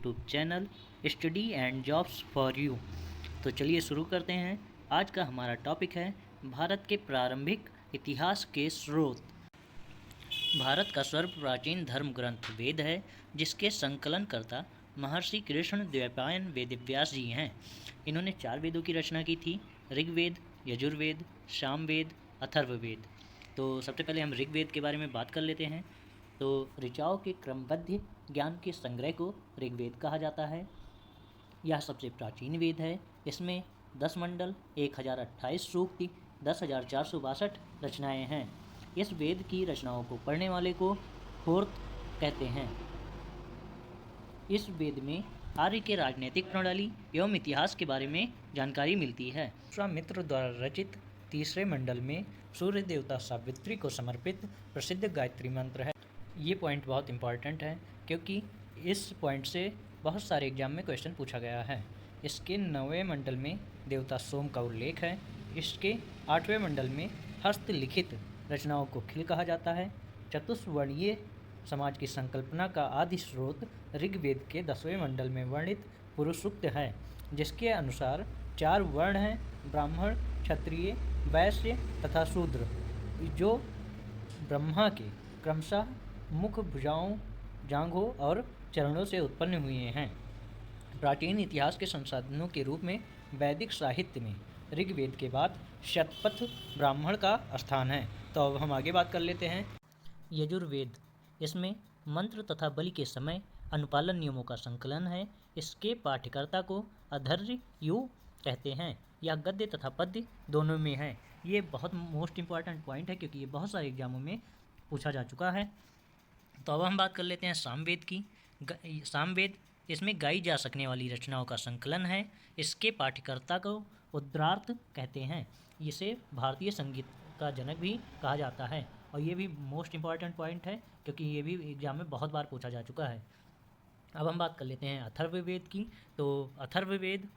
YouTube channel study and jobs for you. तो चलिए शुरू करते हैं। आज का हमारा टॉपिक है भारत के प्रारंभिक इतिहास के स्रोत। भारत का सर्व प्राचीन धर्म ग्रंथ वेद है, जिसके संकलनकर्ता महर्षि कृष्ण द्वैपायन वेदव्यास जी हैं। इन्होंने 4 वेदों की रचना की थी: ऋग्वेद, यजुर्वेद, सामवेद, अथर्ववेद। तो सबसे पहले हम ऋग्वेद के बारे में बात कर लेते हैं। तो ऋचाओं के क्रमबद्ध ज्ञान के संग्रह को ऋग्वेद कहा जाता है। यह सबसे प्राचीन वेद है। इसमें 10 मंडल, 1028 सूक्ति, 10,462 रचनाएं हैं। इस वेद की रचनाओं को पढ़ने वाले को होर्त कहते हैं। इस वेद में आर्य के राजनीतिक प्रणाली एवं इतिहास के बारे में जानकारी मिलती है। विश्वामित्र द्वारा रचित तीसरे मंडल में सूर्य देवता सावित्री को समर्पित प्रसिद्ध गायत्री मंत्र है। ये पॉइंट बहुत इंपॉर्टेंट है, क्योंकि इस पॉइंट से बहुत सारे एग्जाम में क्वेश्चन पूछा गया है। इसके 9वें मंडल में देवता सोम का उल्लेख है। इसके 8वें मंडल में हस्तलिखित रचनाओं को खिल कहा जाता है। चतुष्वर्णीय समाज की संकल्पना का आदि स्रोत ऋग्वेद के 10वें मंडल में वर्णित पुरुष सूक्त है, जिसके अनुसार 4 वर्ण हैं: ब्राह्मण, क्षत्रिय, वैश्य तथा शूद्र, जो ब्रह्मा के क्रमशः मुख, भुजाओं, जांघों और चरणों से उत्पन्न हुए हैं। प्राचीन इतिहास के संसाधनों के रूप में वैदिक साहित्य में ऋग्वेद के बाद शतपथ ब्राह्मण का स्थान है। तो अब हम आगे बात कर लेते हैं यजुर्वेद। इसमें मंत्र तथा बलि के समय अनुपालन नियमों का संकलन है। इसके पाठ्यकर्ता को अधर्यु कहते हैं। यह गद्य तथा पद्य दोनों में है। ये बहुत मोस्ट इम्पॉर्टेंट पॉइंट है, क्योंकि ये बहुत सारे एग्जामों में पूछा जा चुका है। तो अब हम बात कर लेते हैं सामवेद की। सामवेद इसमें गाई जा सकने वाली रचनाओं का संकलन है। इसके पाठ्यकर्ता को उद्रार्थ कहते हैं। इसे भारतीय संगीत का जनक भी कहा जाता है, और ये भी मोस्ट इम्पॉर्टेंट पॉइंट है, क्योंकि ये भी एग्जाम में बहुत बार पूछा जा चुका है। अब हम बात कर लेते हैं अथर्ववेद की। तो अथर्ववेद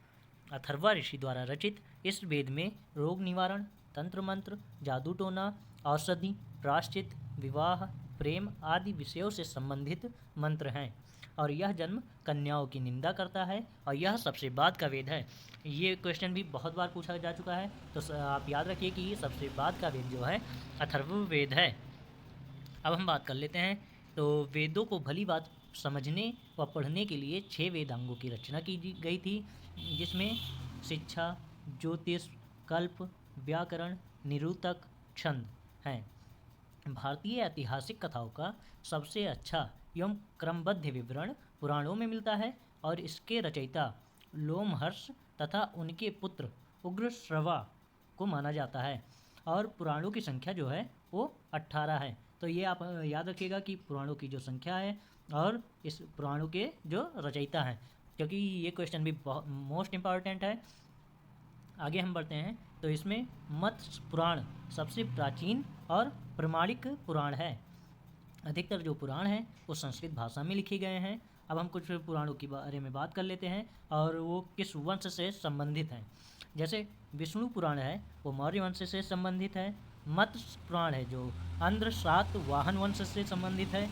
अथर्वा ऋषि द्वारा रचित इस वेद में रोग निवारण, तंत्र मंत्र, जादू टोना, औषधि, प्रायश्चित, विवाह, प्रेम आदि विषयों से संबंधित मंत्र हैं। और यह जन्म कन्याओं की निंदा करता है, और यह सबसे बाद का वेद है। ये क्वेश्चन भी बहुत बार पूछा जा चुका है, तो आप याद रखिए कि ये सबसे बाद का वेद जो है अथर्ववेद है। अब हम बात कर लेते हैं। तो वेदों को भली बात समझने व पढ़ने के लिए 6 वेदांगों की रचना की गई थी, जिसमें शिक्षा, ज्योतिष, कल्प, व्याकरण, निरूतक, छंद हैं। भारतीय ऐतिहासिक कथाओं का सबसे अच्छा एवं क्रमबद्ध विवरण पुराणों में मिलता है, और इसके रचयिता लोमहर्ष तथा उनके पुत्र उग्रश्रवा को माना जाता है। और पुराणों की संख्या जो है वो 18 है। तो ये आप याद रखिएगा कि पुराणों की जो संख्या है और इस पुराणों के जो रचयिता हैं, क्योंकि ये क्वेश्चन भी बहुत मोस्ट इम्पॉर्टेंट है। आगे हम बढ़ते हैं। तो इसमें मत्स्य पुराण सबसे प्राचीन और प्रमाणिक पुराण है। अधिकतर जो पुराण हैं वो संस्कृत भाषा में लिखे गए हैं। अब हम कुछ पुराणों के बारे में बात कर लेते हैं, और वो किस वंश से संबंधित हैं। जैसे विष्णु पुराण है वो मौर्य वंश से संबंधित है। मत्स्य पुराण है जो अंध्र सातवाहन वंश से संबंधित है,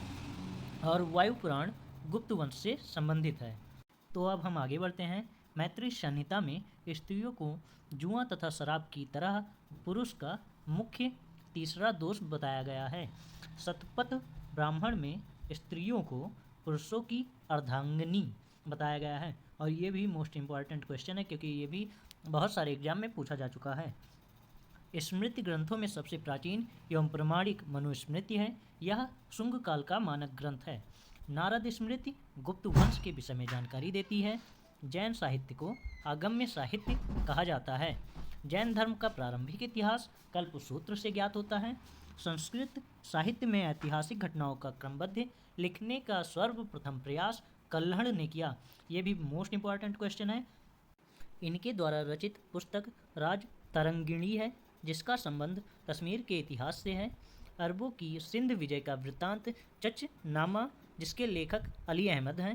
और वायु पुराण गुप्त वंश से संबंधित है। तो अब हम आगे बढ़ते हैं। मैत्री संहिता में स्त्रियों को जुआ तथा शराब की तरह पुरुष का मुख्य तीसरा दोष बताया गया है। शतपथ ब्राह्मण में स्त्रियों को पुरुषों की अर्धांगिनी बताया गया है, और ये भी मोस्ट इम्पॉर्टेंट क्वेश्चन है, क्योंकि ये भी बहुत सारे एग्जाम में पूछा जा चुका है। स्मृति ग्रंथों में सबसे प्राचीन एवं प्रमाणिक मनुस्मृति है। यह शुंग काल का मानक ग्रंथ है। नारद स्मृति गुप्त वंश के विषय में जानकारी देती है। जैन साहित्य को आगम्य साहित्य कहा जाता है। जैन धर्म का प्रारंभिक इतिहास कल्पसूत्र से ज्ञात होता है। संस्कृत साहित्य में ऐतिहासिक घटनाओं का क्रमबद्ध लिखने का सर्वप्रथम प्रयास कल्हड़ ने किया। ये भी मोस्ट इम्पॉर्टेंट क्वेश्चन है। इनके द्वारा रचित पुस्तक राज तरंगिणी है, जिसका संबंध कश्मीर के इतिहास से है। अरबों की सिंध विजय का वृत्तांत चच नामा, जिसके लेखक अली अहमद हैं।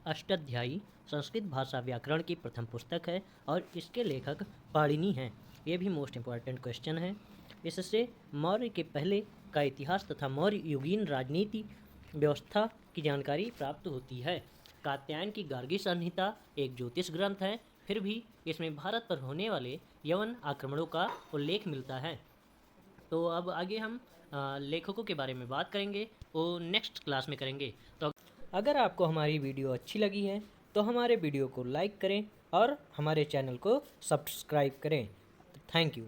अष्टाध्यायी संस्कृत भाषा व्याकरण की प्रथम पुस्तक है, और इसके लेखक पाणिनि हैं। ये भी मोस्ट इम्पॉर्टेंट क्वेश्चन है। इससे मौर्य के पहले का इतिहास तथा मौर्य युगीन राजनीति व्यवस्था की जानकारी प्राप्त होती है। कात्यायन की गार्गी संहिता एक ज्योतिष ग्रंथ है, फिर भी इसमें भारत पर होने वाले यवन आक्रमणों का उल्लेख मिलता है। तो अब आगे हम लेखकों के बारे में बात करेंगे, वो नेक्स्ट क्लास में करेंगे। तो अगर आपको हमारी वीडियो अच्छी लगी है तो हमारे वीडियो को लाइक करें और हमारे चैनल को सब्सक्राइब करें। Thank you.